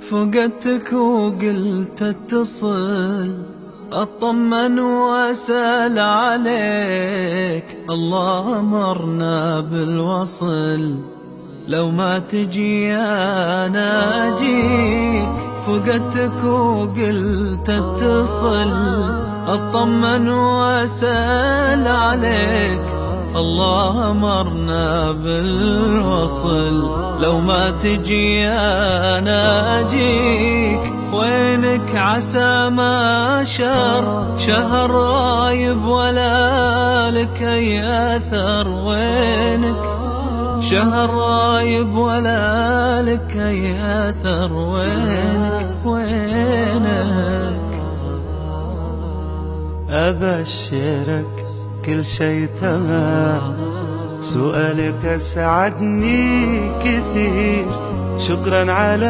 فقدتك وقلت اتصل اطمن واسأل عليك، الله امرنا بالوصل لو ما تجي انا اجيك. فقدتك وقلت اتصل اطمن واسأل عليك، الله امرنا بالوصل لو ما تجي انا اجيك. وينك عسى ما شهر رايب ولا لك اي اثر، وينك شهر رايب ولا لك اي اثر، وينك أبشرك كل شي تمام، سؤالك أسعدني كثير، شكرا على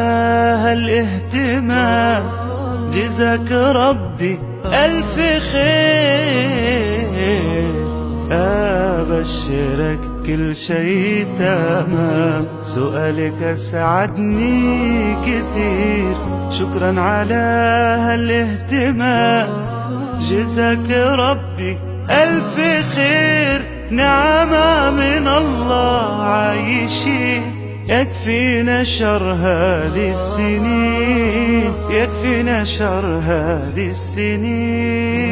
هالاهتمام، جزاك ربي ألف خير. أبشرك كل شي تمام، سؤالك أسعدني كثير، شكرا على هالاهتمام، جزاك ربي ألف خير. نعمة من الله عايشين، يكفينا شر هذه السنين، يكفينا شر هذه السنين.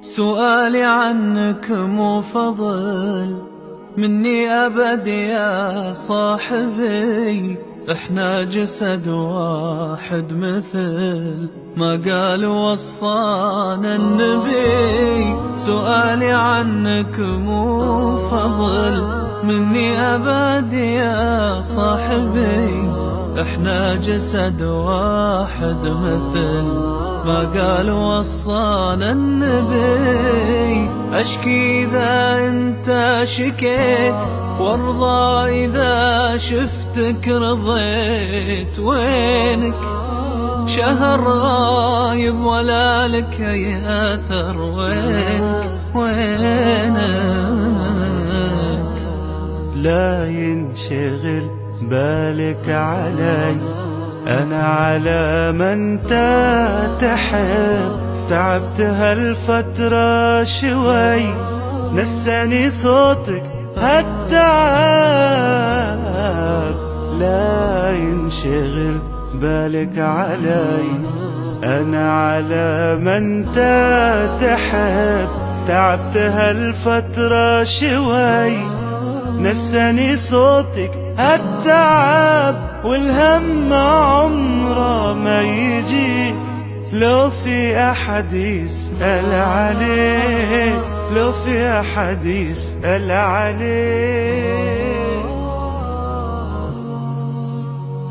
سؤالي عنك مو فضل مني أبد يا صاحبي، احنا جسد واحد مثل ما قال وصانا النبي. سؤالي عنك مو فضل مني أبد يا صاحبي، احنا جسد واحد مثل ما قال وصانا النبي. أشكي إذا أنت شكيت وارضى إذا شفتك رضيت، وينك شهر غايب ولا لك أي أثر، وينك لا ينشغل بالك علي، أنا على من تحب، تعبت هالفترة شوي، نساني صوتك هالتعب. لا ينشغل بالك علي، أنا على من تحب، تعبت هالفترة شوي، نساني صوتك هالتعب. والهم عمره ما يجيك لو في أحد يسأل عليك، لو في أحد يسأل عليك.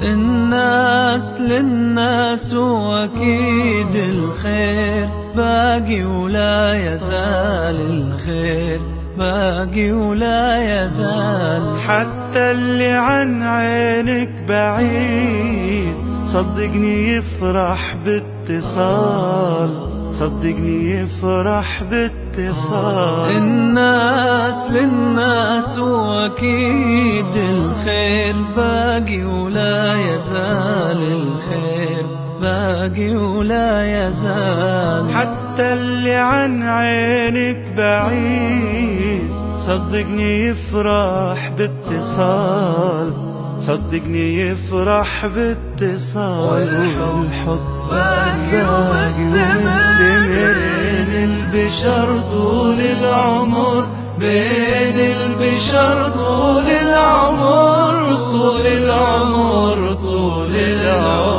الناس للناس وأكيد الخير باقي ولا يزال الخير باقي ولا يزال. حتى اللي عن عينك بعيد صدقني يفرح باتصال، صدقني يفرح باتصال. الناس للناس وأكيد الخير باقي ولا يزال الخير باقي ولا يزال. حتى اللي عن عينك بعيد صدقني يفرح باتصال، صدقني يفرح باتصال. والحب باقي ومستمر بين البشر طول العمر، بين البشر طول العمر، طول العمر، طول العمر.